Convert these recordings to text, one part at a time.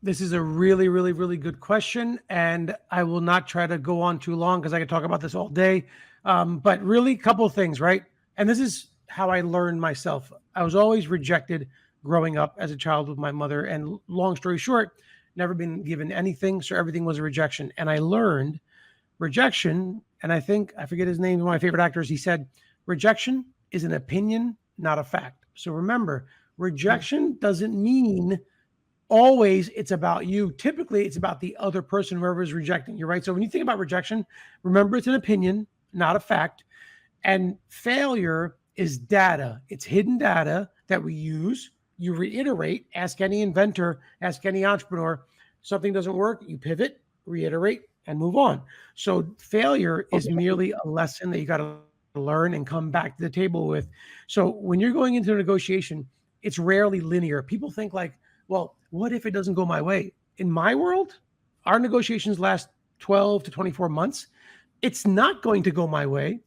This is a really, really, really good question. And I will not try to go on too long because I could talk about this all day. But really, a couple of things, right? And this is how I learned myself. I was always rejected growing up as a child with my mother. And long story short, never been given anything. So everything was a rejection. And I learned rejection. And I think, I forget his name, one of my favorite actors, he said, rejection is an opinion, not a fact. So remember, rejection doesn't mean always it's about you. Typically, it's about the other person, whoever is rejecting you, right? So when you think about rejection, remember it's an opinion, not a fact. And failure is data. It's hidden data that we use. You reiterate, ask any inventor, ask any entrepreneur. Something doesn't work, you pivot, reiterate, and move on. So failure is merely a lesson that you got to learn and come back to the table with. So when you're going into a negotiation, it's rarely linear. People think like, well, what if it doesn't go my way? In my world, our negotiations last 12 to 24 months. It's not going to go my way.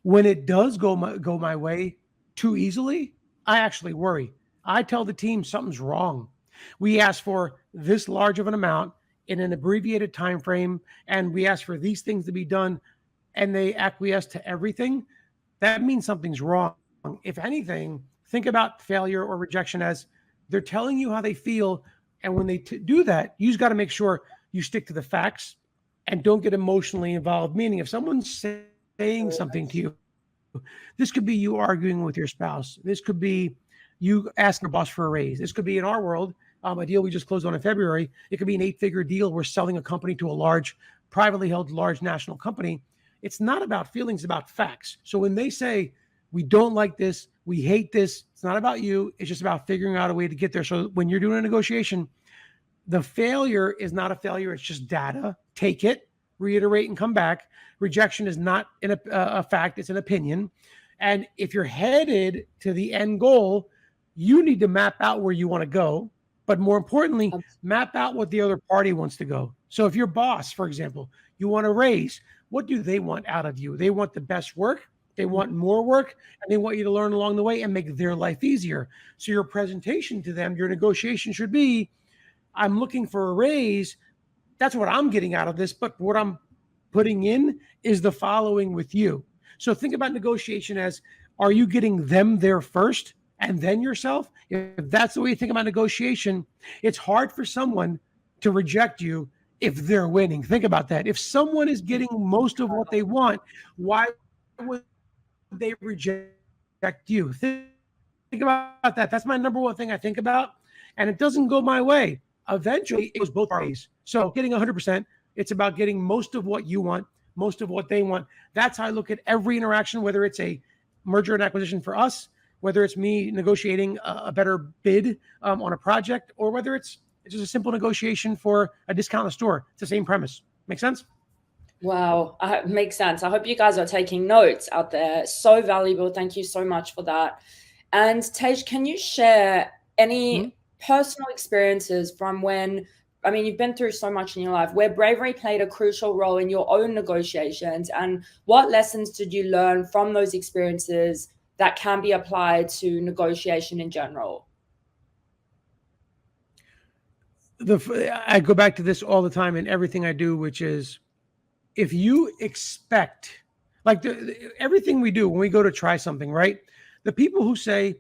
When it does go my way too easily, I actually worry. I tell the team something's wrong. We ask for this large of an amount in an abbreviated time frame, and we ask for these things to be done, and they acquiesce to everything. That means something's wrong. If anything, think about failure or rejection as they're telling you how they feel. And when they do that, you just got to make sure you stick to the facts and don't get emotionally involved. Meaning, if someone's saying something to you, this could be you arguing with your spouse. This could be you asking your boss for a raise. This could be, in our world, a deal we just closed on in February. It could be an 8-figure deal. We're selling a company to a large, privately held, large national company. It's not about feelings, it's about facts. So when they say, we don't like this, we hate this, it's not about you. It's just about figuring out a way to get there. So when you're doing a negotiation, the failure is not a failure. It's just data. Take it, reiterate, and come back. Rejection is not a fact. It's an opinion. And if you're headed to the end goal, you need to map out where you want to go. But more importantly, map out what the other party wants to go. So if your boss, for example, you want to raise, what do they want out of you? They want the best work. They want more work, and they want you to learn along the way and make their life easier. So your presentation to them, your negotiation should be, I'm looking for a raise. That's what I'm getting out of this. But what I'm putting in is the following with you. So think about negotiation as, are you getting them there first and then yourself? If that's the way you think about negotiation, it's hard for someone to reject you if they're winning. Think about that. If someone is getting most of what they want, why would they reject you? Think about that. That's my number one thing I think about. And it doesn't go my way. Eventually, it goes both ways. So getting 100%, it's about getting most of what you want, most of what they want. That's how I look at every interaction, whether it's a merger and acquisition for us, whether it's me negotiating a better bid on a project, or whether it's just a simple negotiation for a discount in a store. It's the same premise. Make sense? Wow, makes sense. I hope you guys are taking notes out there. So valuable. Thank you so much for that. And Tej, can you share any personal experiences from when, I mean, you've been through so much in your life, where bravery played a crucial role in your own negotiations, and what lessons did you learn from those experiences that can be applied to negotiation in general? I go back to this all the time in everything I do, which is, if you expect, like everything we do when we go to try something, right? The people who say,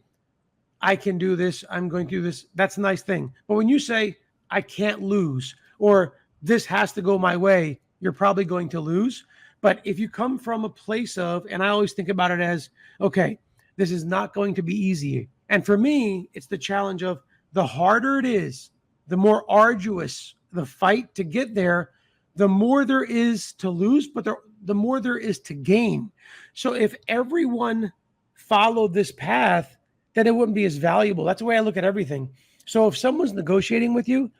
I can do this, I'm going to do this, that's a nice thing. But when you say, I can't lose, or this has to go my way, you're probably going to lose. But if you come from a place of, and I always think about it as, okay, this is not going to be easy. And for me, it's the challenge of, the harder it is, the more arduous the fight to get there, the more there is to lose, but the more there is to gain. So if everyone followed this path, then it wouldn't be as valuable. That's the way I look at everything. So if someone's negotiating with you,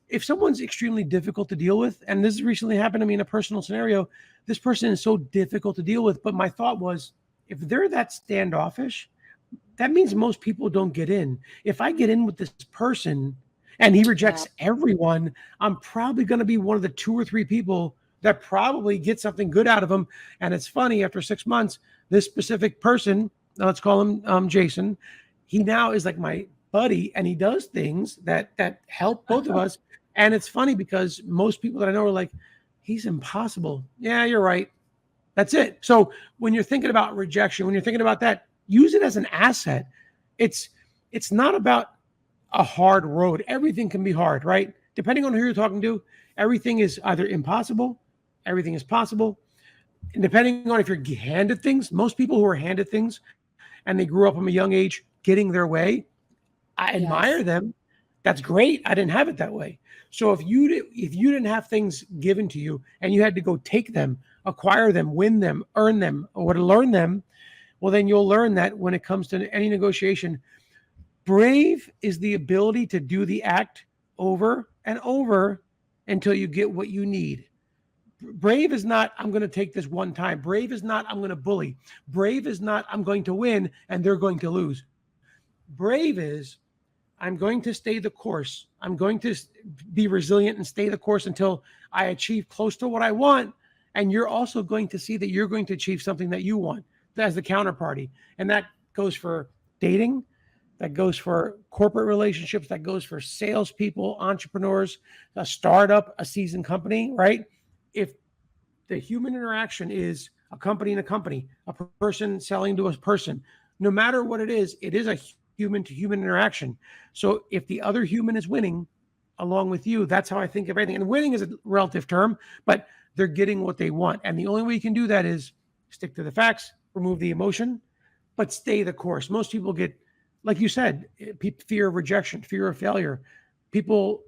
if someone's extremely difficult to deal with, and this recently happened to me in a personal scenario, this person is so difficult to deal with, but my thought was, if they're that standoffish, that means most people don't get in. If I get in with this person and he rejects everyone, I'm probably going to be one of the 2 or 3 people that probably get something good out of them. And it's funny, after 6 months, this specific person, let's call him Jason, he now is like my buddy, and he does things that help both of us. And it's funny because most people that I know are like, he's impossible. Yeah, you're right. That's it. So when you're thinking about rejection, when you're thinking about that, use it as an asset. It's it's not about a hard road. Everything can be hard, right? Depending on who you're talking to, everything is either impossible, everything is possible. And depending on if you're handed things, most people who are handed things and they grew up from a young age getting their way, I Yes. admire them. That's great. I didn't have it that way. So if you didn't have things given to you and you had to go take them, acquire them, win them, earn them, or to learn them, well, then you'll learn that when it comes to any negotiation, brave is the ability to do the act over and over until you get what you need. Brave is not, I'm going to take this one time. Brave is not, I'm going to bully. Brave is not, I'm going to win and they're going to lose. Brave is, I'm going to stay the course. I'm going to be resilient and stay the course until I achieve close to what I want. And you're also going to see that you're going to achieve something that you want as the counterparty. And that goes for dating, that goes for corporate relationships, that goes for salespeople, entrepreneurs, a startup, a seasoned company, right? If the human interaction is a company and a company, a person selling to a person, no matter what it is a human to human interaction. So if the other human is winning along with you, that's how I think of everything. And winning is a relative term, but they're getting what they want. And the only way you can do that is stick to the facts, remove the emotion, but stay the course. Most people get, like you said, fear of rejection, fear of failure. People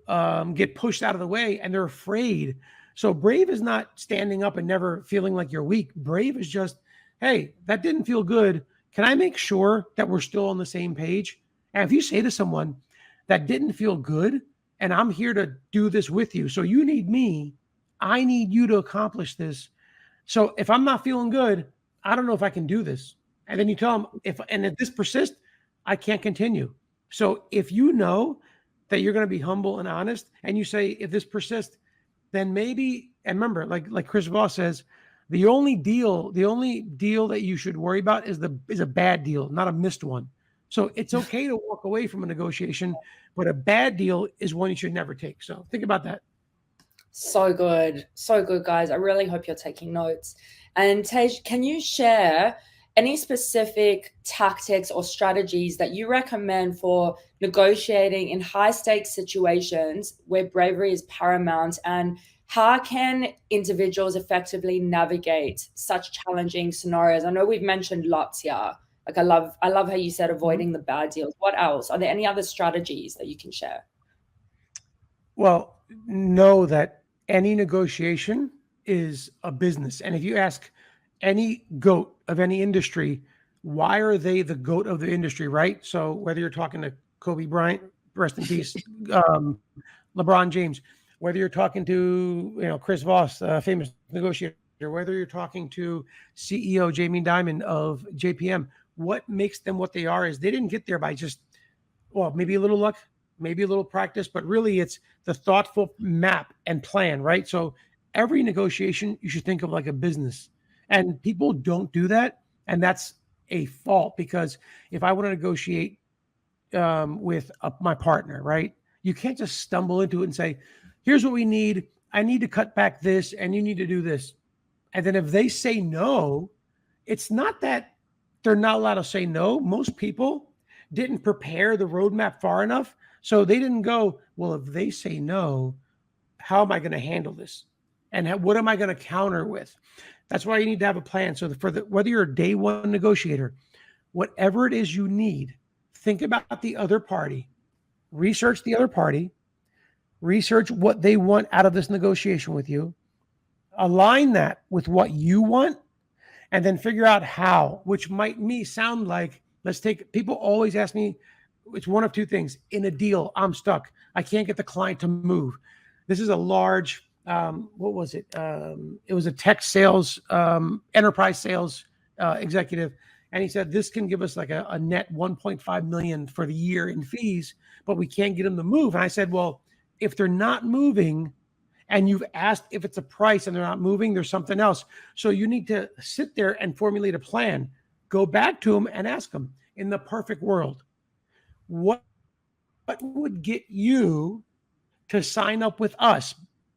get pushed out of the way and they're afraid. So brave is not standing up and never feeling like you're weak. Brave is just, hey, that didn't feel good. Can I make sure that we're still on the same page? And if you say to someone that didn't feel good, and I'm here to do this with you, so you need me, I need you to accomplish this. So if I'm not feeling good, I don't know if I can do this. And then you tell them, if this persists, I can't continue. So if you know that you're going to be humble and honest, and you say, if this persists, then maybe, and remember, like Chris Voss says, the only deal that you should worry about is a bad deal, not a missed one. So it's okay to walk away from a negotiation, but a bad deal is one you should never take. So think about that. So good. So good, guys. I really hope you're taking notes. And Tej, can you share any specific tactics or strategies that you recommend for negotiating in high stakes situations where bravery is paramount? And how can individuals effectively navigate such challenging scenarios? I know we've mentioned lots here. Like I love how you said avoiding the bad deals. What else? Are there any other strategies that you can share? Well, know that any negotiation is a business. And if you ask any goat of any industry, why are they the goat of the industry, right? So whether you're talking to Kobe Bryant, rest in peace, LeBron James, whether you're talking to Chris Voss, famous negotiator, whether you're talking to CEO Jamie Dimon of JPM, what makes them what they are is they didn't get there by just, well, maybe a little luck, maybe a little practice, but really it's the thoughtful map and plan, right? So every negotiation you should think of like a business, and people don't do that, and that's a fault, because if I want to negotiate with my partner, right, you can't just stumble into it and say, here's what we need, I need to cut back this and you need to do this. And then if they say no, it's not that they're not allowed to say no. Most people didn't prepare the roadmap far enough. So they didn't go, well, if they say no, how am I going to handle this? And what am I going to counter with? That's why you need to have a plan. So whether you're a day one negotiator, whatever it is you need, think about the other party, research the other party, research what they want out of this negotiation with you, align that with what you want, and then figure out how, which might sound like, people always ask me, it's one of two things. In a deal, I'm stuck. I can't get the client to move. This is a large, what was it? It was a tech sales, enterprise sales executive. And he said, this can give us like a net 1.5 million for the year in fees, but we can't get them to move. And I said, well, if they're not moving, and you've asked if it's a price and they're not moving, there's something else. So you need to sit there and formulate a plan. Go back to them and ask them, in the perfect world, what would get you to sign up with us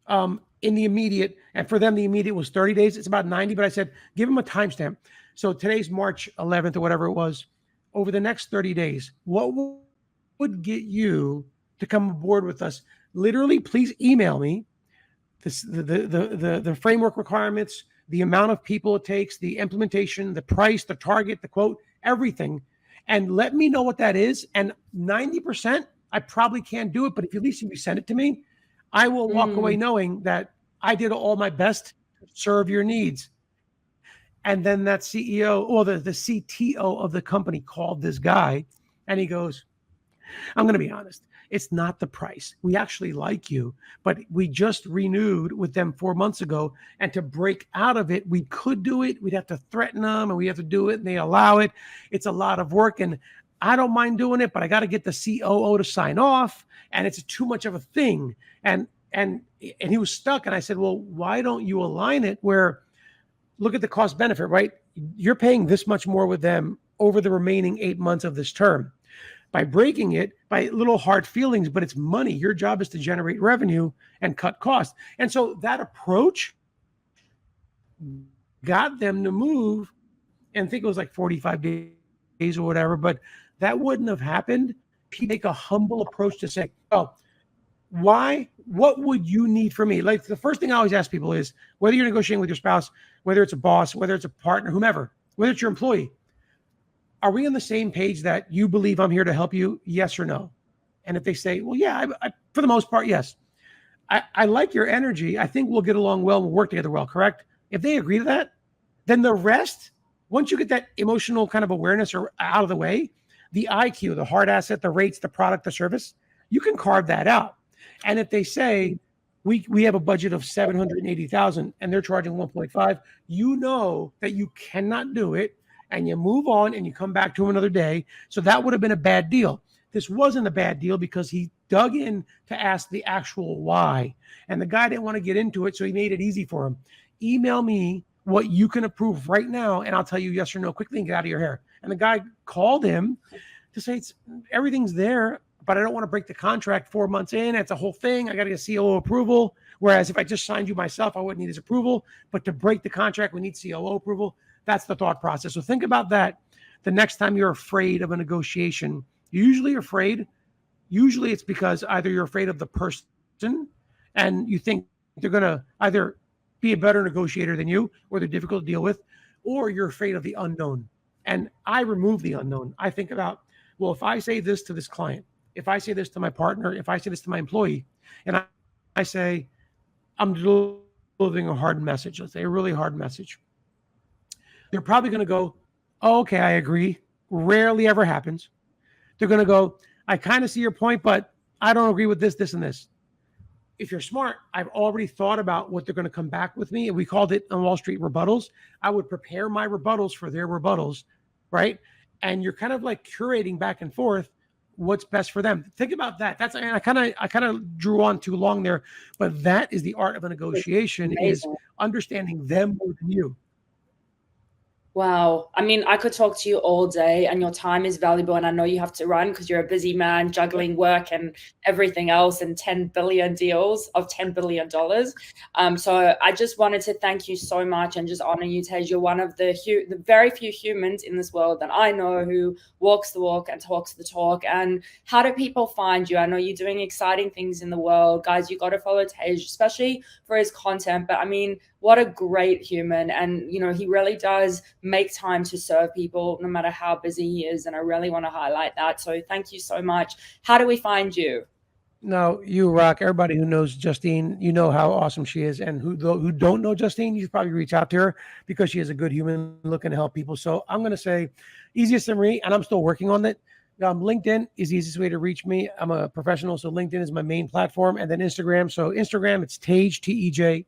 in the immediate, and for them, the immediate was 30 days. It's about 90, but I said, give them a timestamp. So today's March 11th or whatever it was. Over the next 30 days, what would get you to come aboard with us? Literally, please email me the framework requirements, the amount of people it takes, the implementation, the price, the target, the quote, everything, and let me know what that is. And 90%, I probably can't do it, but if at least if you send it to me, I will walk away knowing that I did all my best to serve your needs. And then that CEO or the CTO of the company called this guy and he goes, I'm going to be honest. It's not the price. We actually like you, but we just renewed with them 4 months ago. And to break out of it, we could do it. We'd have to threaten them and we have to do it and they allow it. It's a lot of work and I don't mind doing it, but I got to get the COO to sign off and it's too much of a thing. And he was stuck. And I said, well, why don't you align it where look at the cost benefit, right? You're paying this much more with them over the remaining 8 months of this term. By breaking it, by little hard feelings, but it's money. Your job is to generate revenue and cut costs. And so that approach got them to move, and I think it was like 45 days or whatever, but that wouldn't have happened. People take a humble approach to say, oh, why? What would you need from me? Like the first thing I always ask people is whether you're negotiating with your spouse, whether it's a boss, whether it's a partner, whomever, whether it's your employee, are we on the same page that you believe I'm here to help you? Yes or no? And if they say, well, yeah, I for the most part, yes. I like your energy. I think we'll get along well. We'll work together well, correct? If they agree to that, then the rest, once you get that emotional kind of awareness or out of the way, the IQ, the hard asset, the rates, the product, the service, you can carve that out. And if they say, we have a budget of 780,000 and they're charging 1.5, you know that you cannot do it. And you move on and you come back to him another day. So that would have been a bad deal. This wasn't a bad deal because he dug in to ask the actual why. And the guy didn't want to get into it, so he made it easy for him. Email me what you can approve right now, and I'll tell you yes or no quickly and get out of your hair. And the guy called him to say, everything's there, but I don't want to break the contract 4 months in. It's a whole thing. I got to get COO approval. Whereas if I just signed you myself, I wouldn't need his approval. But to break the contract, we need COO approval. That's the thought process. So think about that the next time you're afraid of a negotiation. You're usually afraid. Usually it's because either you're afraid of the person and you think they're going to either be a better negotiator than you or they're difficult to deal with, or you're afraid of the unknown. And I remove the unknown. I think about, well, if I say this to this client, if I say this to my partner, if I say this to my employee, and I say, I'm delivering a hard message, let's say a really hard message. They're probably going to go, oh, okay, I agree. Rarely ever happens. They're going to go, I kind of see your point, but I don't agree with this, this, and this. If you're smart, I've already thought about what they're going to come back with me. And we called it on Wall Street rebuttals. I would prepare my rebuttals for their rebuttals, right? And you're kind of like curating back and forth what's best for them. Think about that. That's, and I kind of drew on too long there, but that is the art of a negotiation, is understanding them more than you. Wow. I mean, I could talk to you all day and your time is valuable. And I know you have to run because you're a busy man juggling work and everything else and 10 billion deals of $10 billion. So I just wanted to thank you so much and just honor you, Tej. You're one of the very few humans in this world that I know who walks the walk and talks the talk. And how do people find you? I know you're doing exciting things in the world. Guys, you got to follow Tej, especially for his content. But I mean, what a great human. And, you know, he really does make time to serve people no matter how busy he is. And I really want to highlight that. So thank you so much. How do we find you? No, you rock. Everybody who knows Justine, you know how awesome she is. And who don't know Justine, you should probably reach out to her because she is a good human looking to help people. So I'm going to say easiest for me, and I'm still working on it. LinkedIn is the easiest way to reach me. I'm a professional, so LinkedIn is my main platform. And then Instagram. So Instagram, it's Tej, Tej.